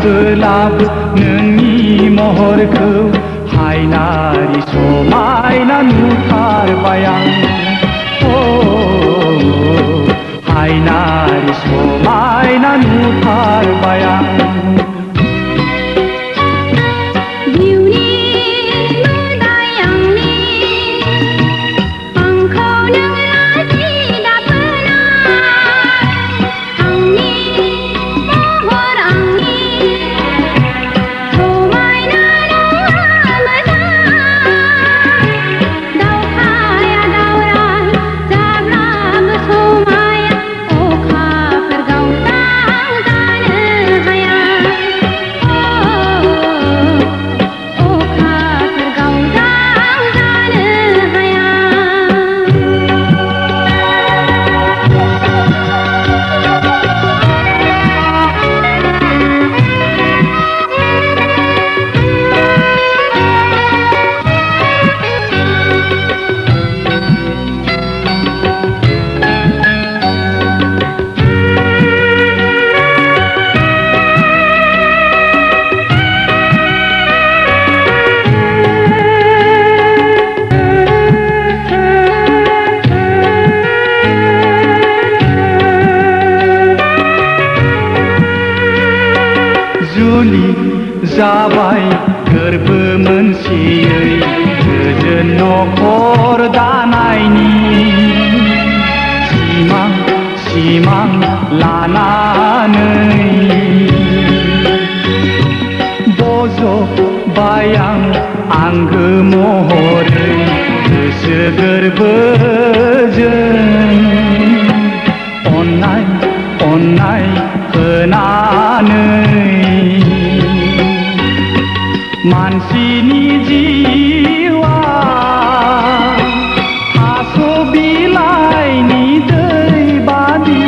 आंबोलाबो नोंनि महरखौ हायनारि समायना नुथारबाय आं हायनारि समायना नुथारबाय आं जुलि जाबाय गोरबो मोनसेयै गोजोन नखर दानायनि सिमां लानानै बज'बाय आं आंगो महरै गोसो गोरबोजों अननाय होनानै मानसिनि जिउआ थास' बिलाइनि दै बादि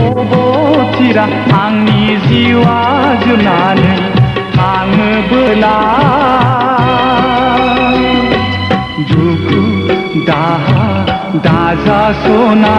अबथिरा आंनि जिउआ जोबनानै थाङोबोला दुखु दाहा दाजासना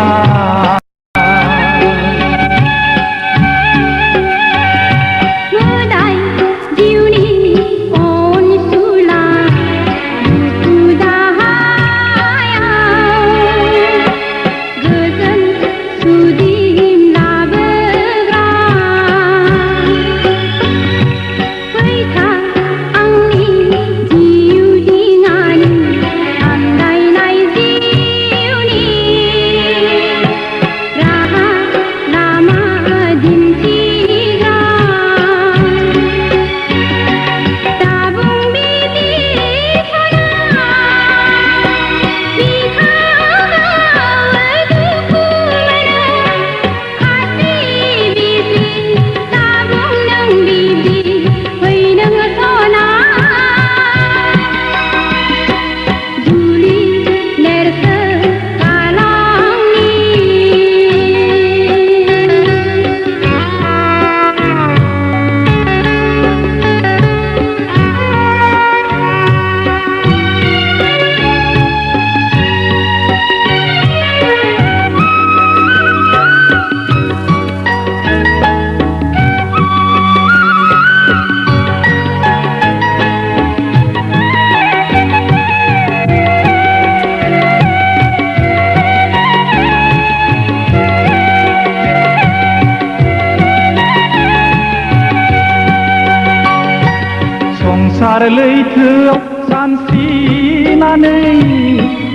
संसार लैथोआव सानस्रिनानै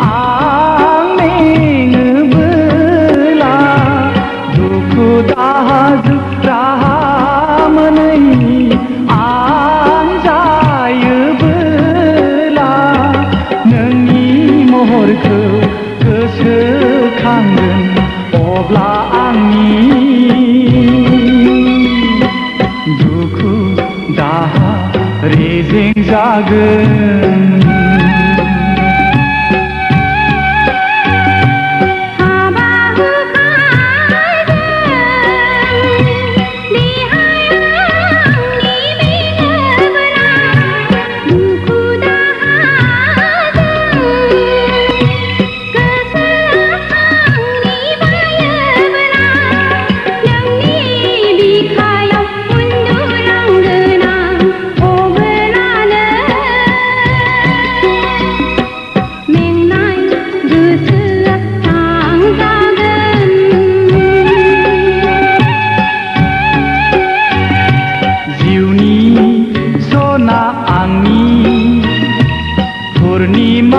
आं मेङोबोला दुखु दाहाजों राहा मोनै आं जायोबोला नोंनि महरखौ गोसोखांगोन अब्ला आंनि दुखु दाहा रेजें जागोन बिखायाव उन्दुला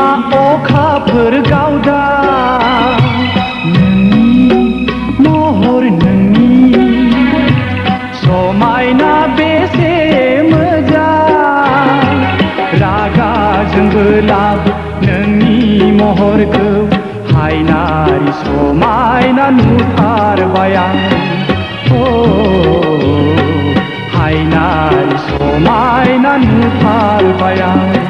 दैमा अखाफोर गावदा नोंनि महर नोंनि समायना बेसे मोजां रागाजोंबो लाबो नोंनि महरखौ हायनारि समायना नुथारबाय आं हायनारि समायना नुथारबाय आं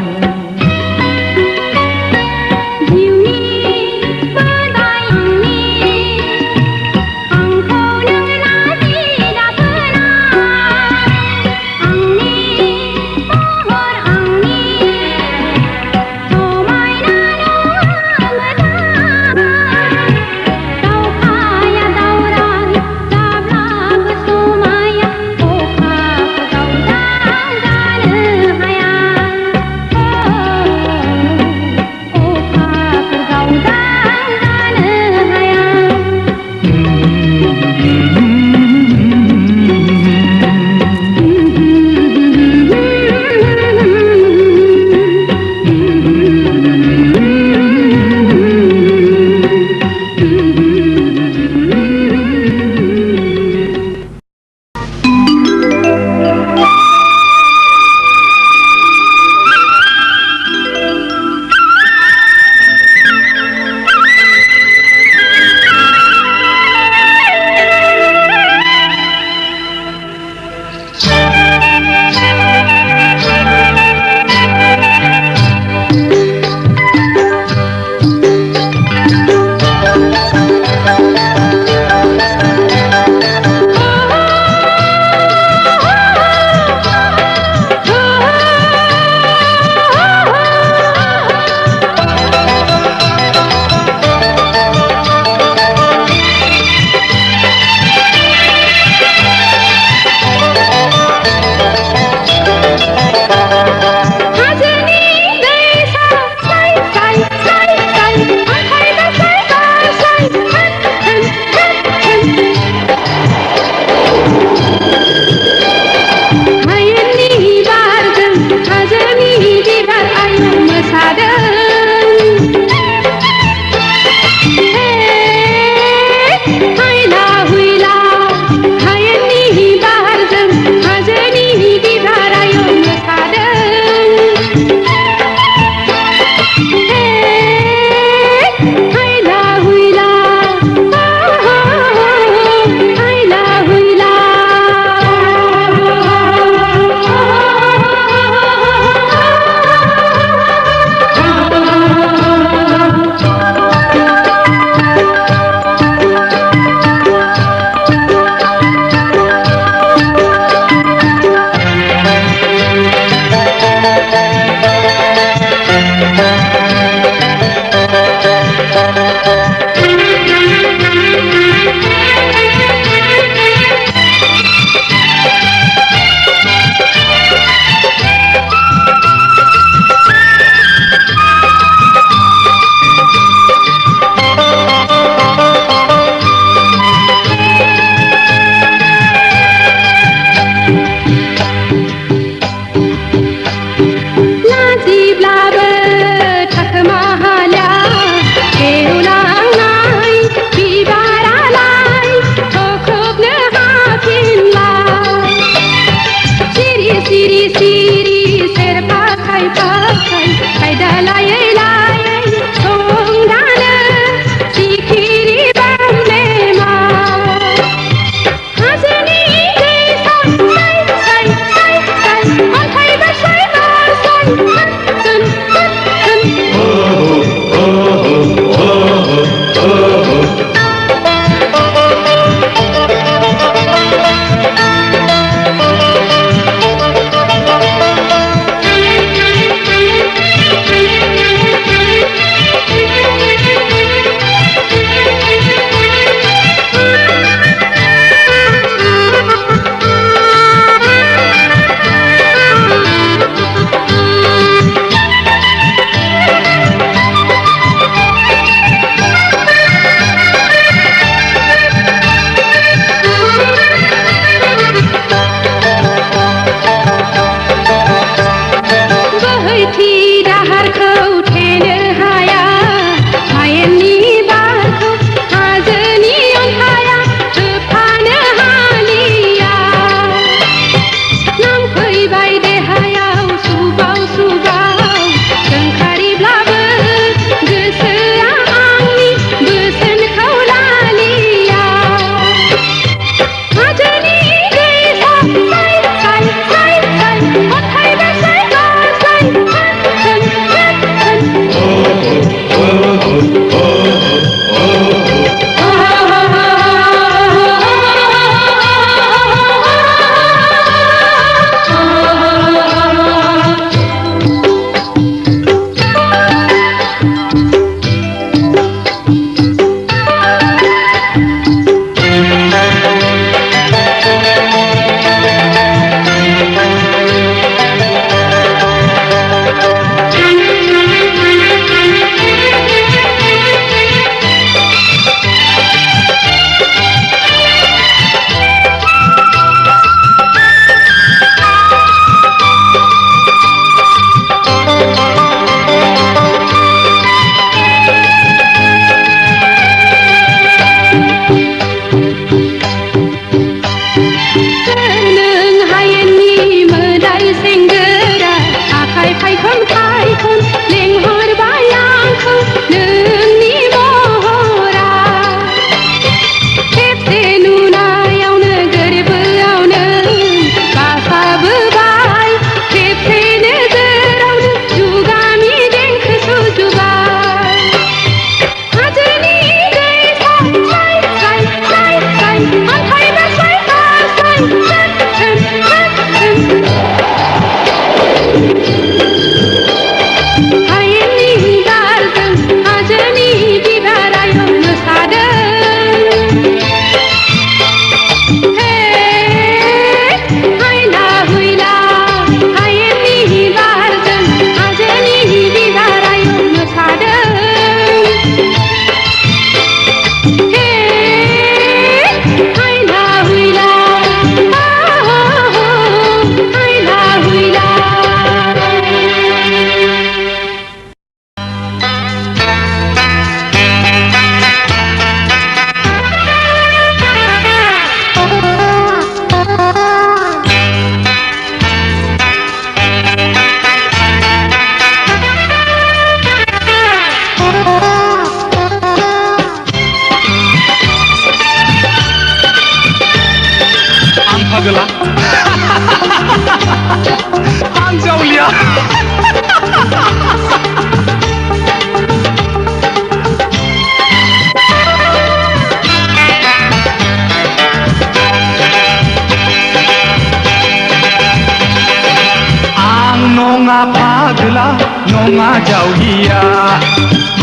नङा जावलिया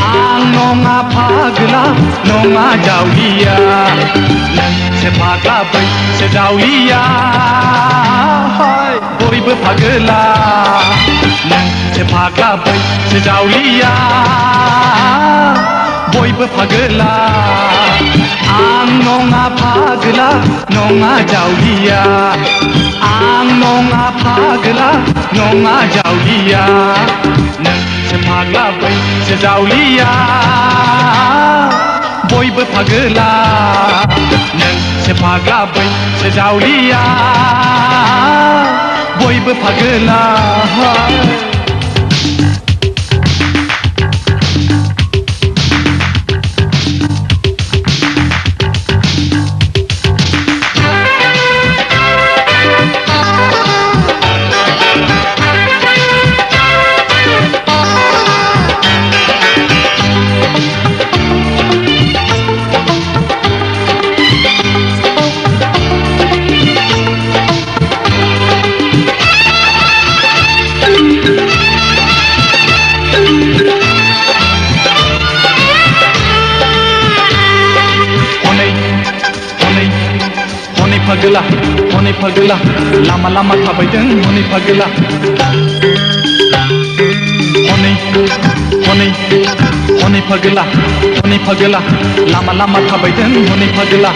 आं नङा फाग्ला नङा जावलिया नोंसो फाग्ला बैसो जावलिया बयबो फाग्ला नोंसो फाग्ला बैसो जावलिया बयबो फाग्ला आं नङा फाग्ला नङा जावलिया आं नङा फाग्ला नङा जावलिया नोंसो फाग्ला बैसो जावलिया बयबो फाग्ला नोंसो फाग्ला बैसो जावलिया बयबो फाग्ला हनै फाग्ला लामा लामा थाबायदों हनै फाग्ला हनै फाग्ला लामा लामा थाबायदों हनै फाग्ला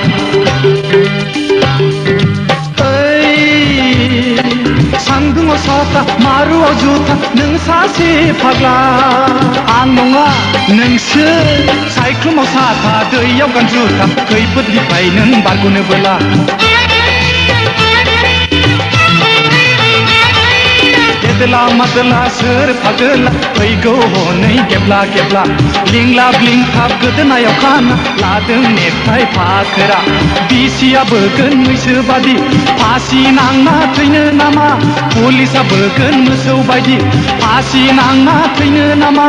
सान्दुङाव साथा मारुआव जुथा नों सासे फाग्ला आं नङा नोंसो सायख्लुमाव साथा दैयाव गान जुथा खैफोदनिफ्राय नों बारग'नोबोला गेदला मादला सोर फाग्ला फैगौ हनै गेब्ला गेब्ला लिंलाब लिंथाब गोदोनायाव खाना लादों नेथाय फाखोरा बिसिया बोगोन मैसो बादि फासि नांना थैनो नामा पुलिसा बोगोन मोसौ बायदि फासि नांना थैनो नामा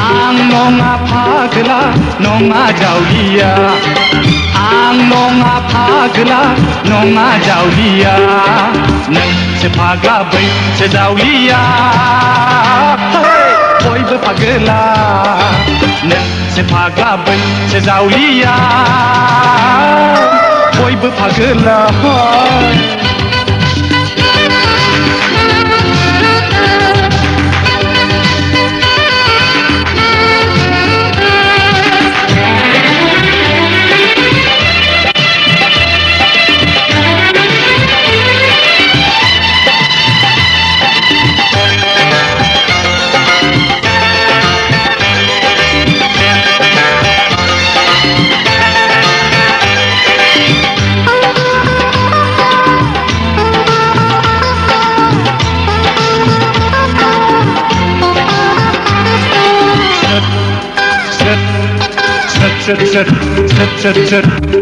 आं नङा फाग्ला नङा जावलिया आं नङा फाग्ला नङा जावलिया नोंसो फाग्ला बैसो जावलिया बयबो फाग्ला नोंसो फाग्ला बैसो जावलिया बयबो फाग्ला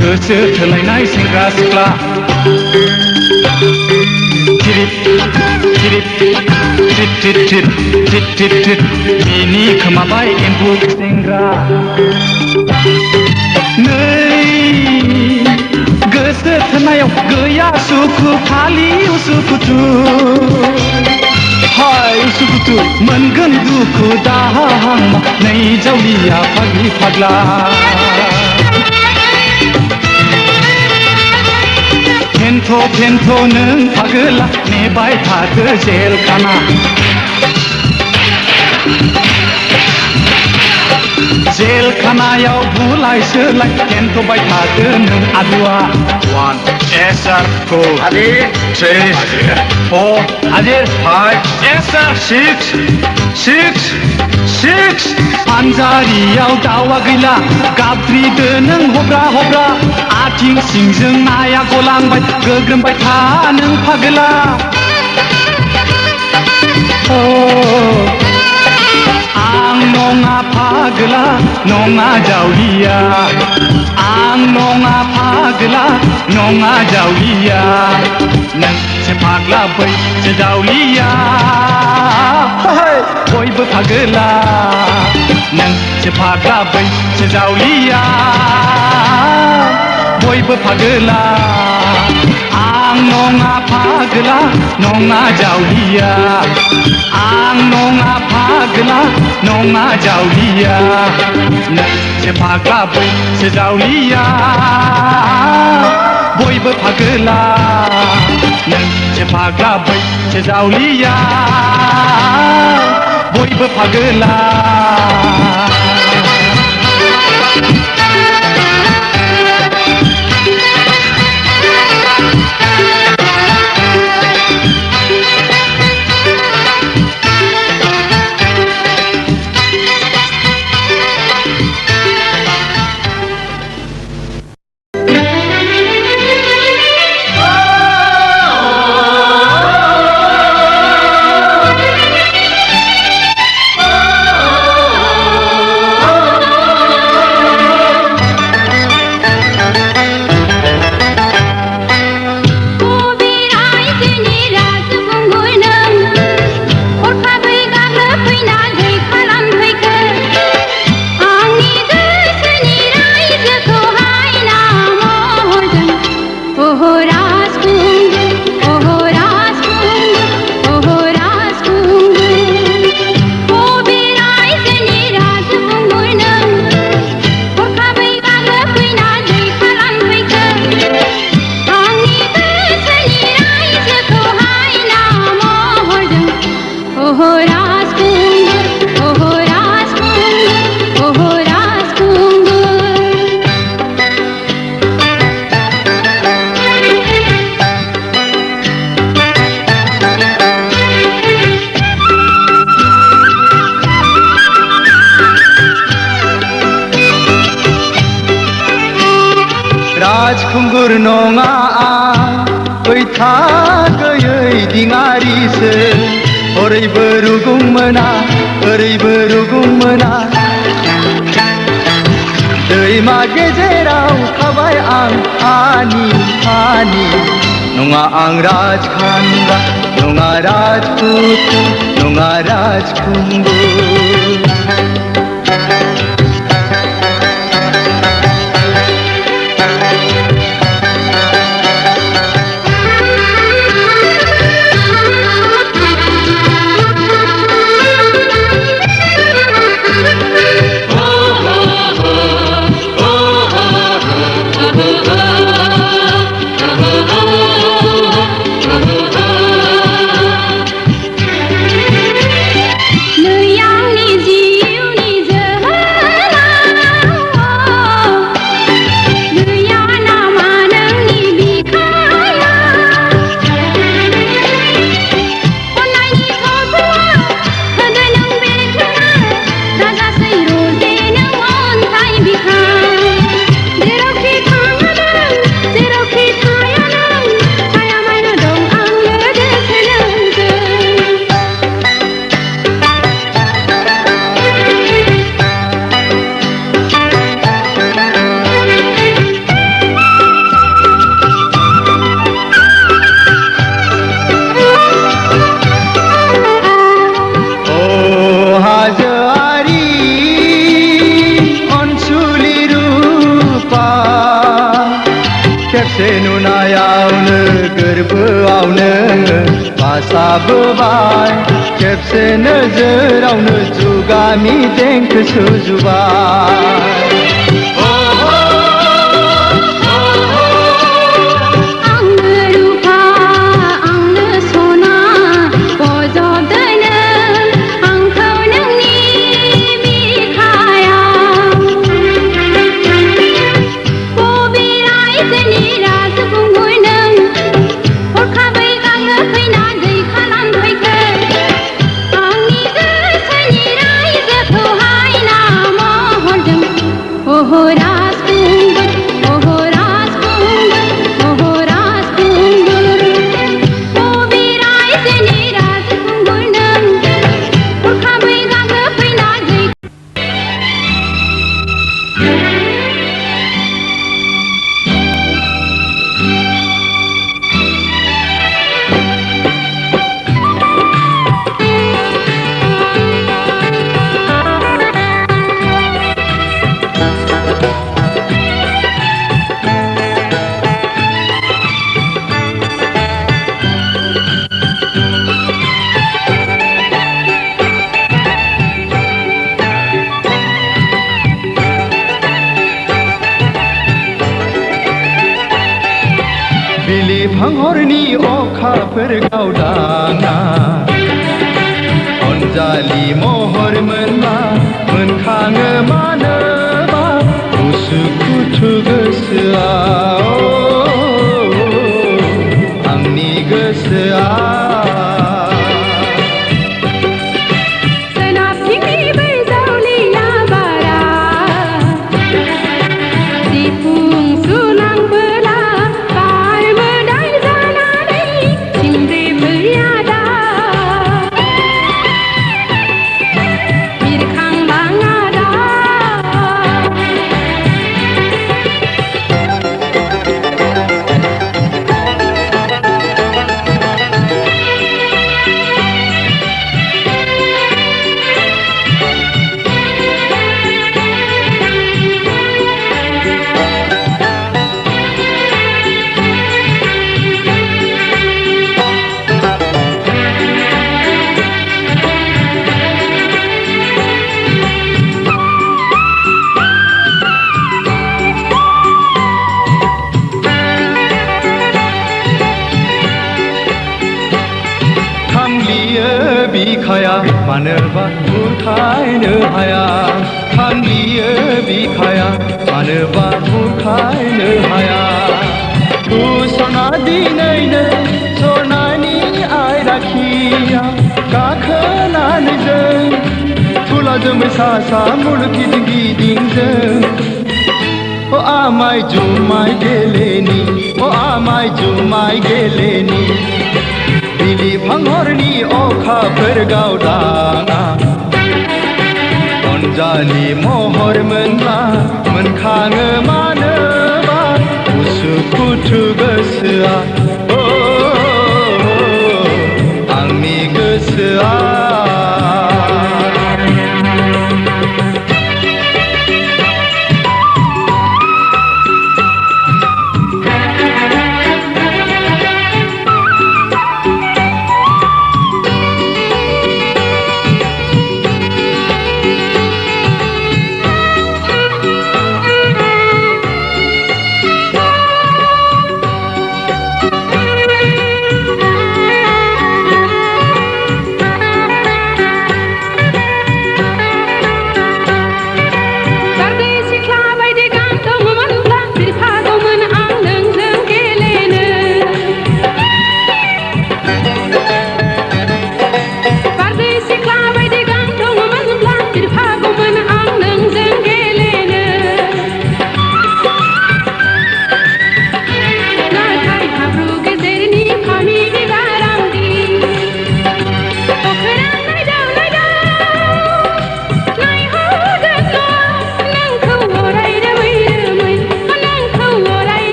गोसो थोलायनाय सेंग्रा सिख्ला बिनि खोमाबाय एम्फौ सेंग्रा नै गोसो थोनायाव गैया सुखु खालि उसुखुथु हाय उसुखुथु मोनगोन दुखु दाहा नै जावलिया फाग्लि फाग्ला फेन्थ' नों फाग्ला नेबाय थादो जेल खाना जेल खानायाव बुलाय सोलाय फेन्थ'बाय थादो नों आदुआ 1 SR 2 Adir 3 4 Adir 5 SR 6 फानजारियाव दावा गैला गाबद्रिदो नों हब्रा हब्रा आथिं सिंजों नाया गलांबाय गोग्रोमबाय था नों फाग्ला आं नङा फाग्ला नङा जावलिया आं नङा फाग्ला नङा जावलिया नोंसो फाग्ला बैसो जावलिया बयबो फाग्ला नोंसो फाग्ला बैसो जावलिया बयबो फाग्ला आं नङा फाग्ला नङा जावलिया आं नङा फाग्ला नङा जावलिया नोंसो फाग्ला बैसो जावलिया बयबो फाग्ला नोंसो फाग्ला बैसो जावलिया बयबो फाग्ला राजखुंगुर नङा आं बैथा गैयै दिङारिसो ओरैबो रुगुं मोना ओरैबो रुगुं मोना दैमा गेजेराव थाबाय आं आनि आनि नङा आं राजखान्दा नङा राजपुत नङा राजखुंगुर नुनायावनो गोरबोआवनो बासाबोबाय खेबसे नोजोरावनो जुगामि देंखो सुजुबाय राजकुमार हरनि अखाफोर गावदाङा अनजालि महर मोनबा मोनखाङो मानोबा उसुखुथु गोसोआ आंनि गोसोआ बिखाया मानोबा बुरखायनो हाया थांलियो बिखाया मानोबा बुरखायनो हाया सना दिनैनो सनानि आइराखिया गाखोनानै जों थुला जोमै सा सा मुलुग गिदिं गिदिं जों आमाय जुमाय गेलेनि आमाय जुमाय गेलेनि बिलिफां हरनि अखाफोर गावदाङा अनजालि महर मोनब्ला मोनखाङो मानोबा उसुखुथु गोसोआ आंनि गोसोआ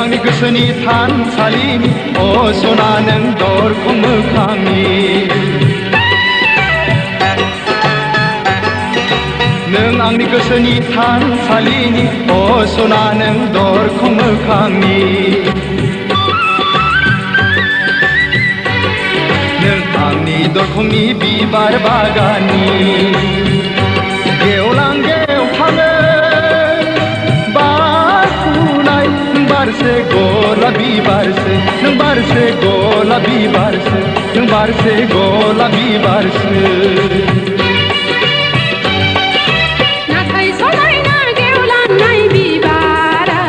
आंनि गोसोनि थानसालिनि सना नों दरखं मोखांनि नों आंनि गोसोनि थानसालिनि सना नों दरखं मोखांनि नों आंनि दरखंनि बिबार बागाननि गेवलां गेवखाङो बारसे गलाबी बारसे नों बारसे गलाबी बारसे नों बारसे गलाबी बारसे नाथाय समायना गेवलांनाय बिबारा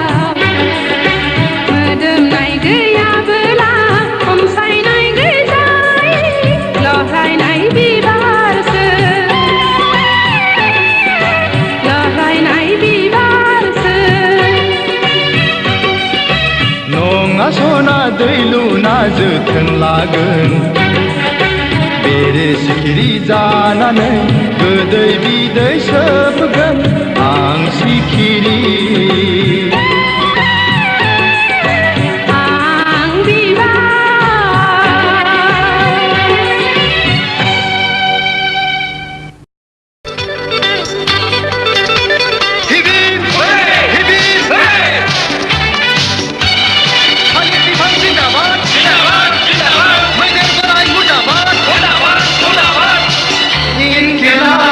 मोदोमनाय गैयाबोला खमसायनाय गैजाय लहायनाय बिबारसो लहायनाय बिबारसो नङा सना दै लुना जोथोन लागोन बेरे सिखिरि जानानै गोदै बिदै सोबगोन आं सिखिरि Get out!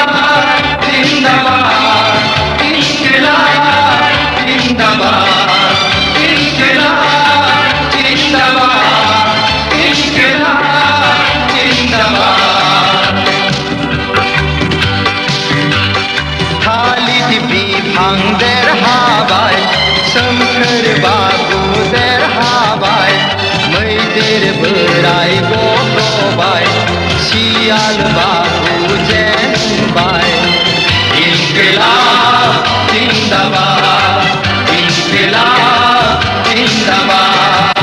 देरहाबाय सोमखोर बाबु देरहाबाय मैदेर बोराय गबबाय सियाल बाबु जेनबाय इनकिलाब जिंदाबाद इनकिलाब जिंदाबाद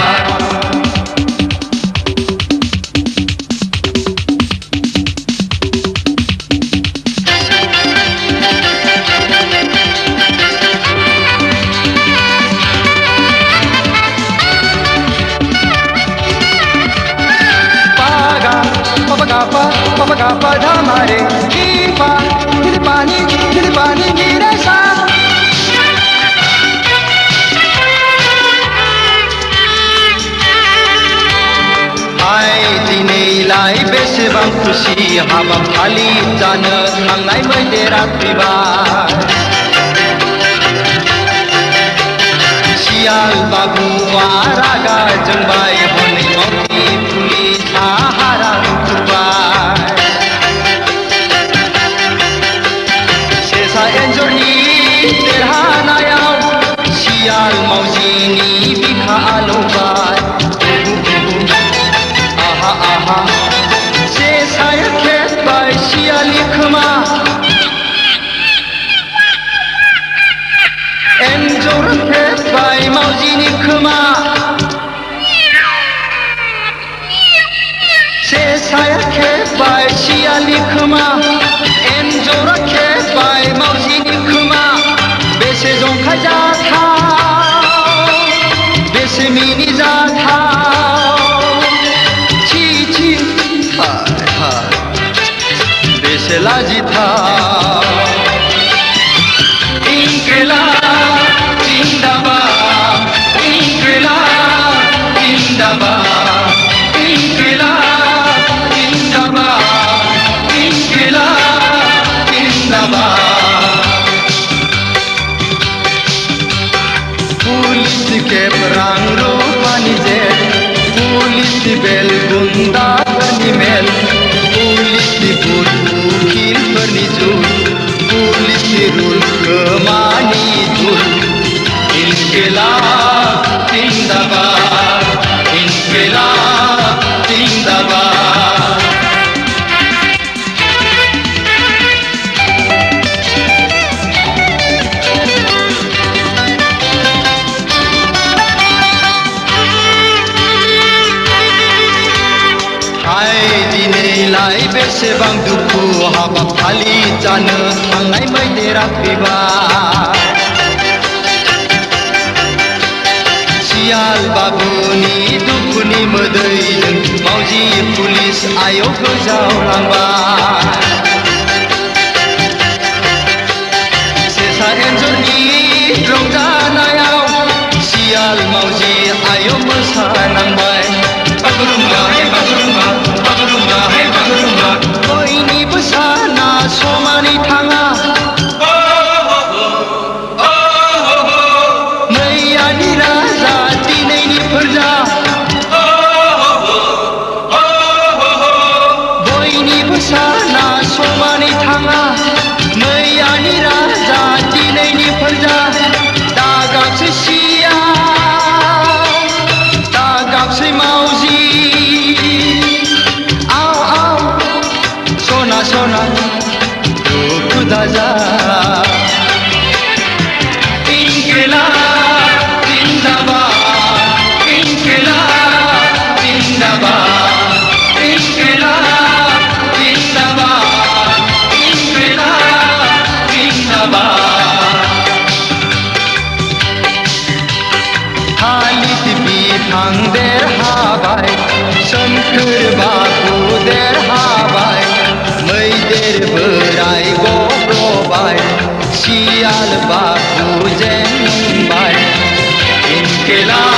Papa gapa dhamare kipa dili pani gire sa Hai dinilai बेसेबां खुसि हाबाफारि जानो थांनाय मैदेरा फैबाय सियाल बाबुआ रागा जोंबाय हनै मावजि पुलिसा हारा खुरबाय सेसा एन्जरनि देरहानायाव सियाल मावजिनि बिखा आलौबाय आहा आहा सेसाया खेबबाय सियालनि खोमा एन्जर खेबबाय मावजिनि खोमा सेसाया खेबबाय सियालनि खोमा एन्जरा खेबबाय मावजिनि खोमा बेसे जंखायजाथाव बेसे मिनिजाथाव छी छी हाय हाय बेसे लाजिथाव इनकिलाब जिंदाबाद इनकिलाब जिंदाबाद इनकिलाब जिंदाबाद इनकिलाब जिंदाबाद पुलिस के रां रुपानि जेल पुलिस बेल गुन्दाफोरनि मेल पुलिस बुट उखिलफोरनि जुट पुलिस रुल खोमानि धुल इनकिलाब जिंदाबाद इनकिलाब जिंदाबाद हाय दिनैलाय बेसेबां दुखु हाबाफारि जानो थांनाय मैदेरा फैबाय सियाल बाबुनि दुखुनि मोदैजों मावजि पुलिस आयौ गोजावलांबाय सेसा एन्जरनि रंजानायाव सियाल मावजि आयौ मोसानांबाय बागुरुम्बा हे बागुरुम्बा बागुरुम्बा हे बागुरुम्बा बयनिबो साना समानै थाङा मैयानि राजा दिनैनि फोरजा बयनिबो साना समानै थाङा मैयानि राजा दिनैनि फोरजा दागाबसै सियाल दागाबसै मावजि सना दुखु दाजा इनकिलाब जिंदाबाद इनकिलाब जिंदाबाद इनकिलाब जिंदाबाद इनकिलाब जिंदाबाद हालिद बिफां देरहाबाय सोमखोर बाबु देरहाबाय मैदेर बोराय गबबाय सियाल बाबु जेनबाय इनकिलाब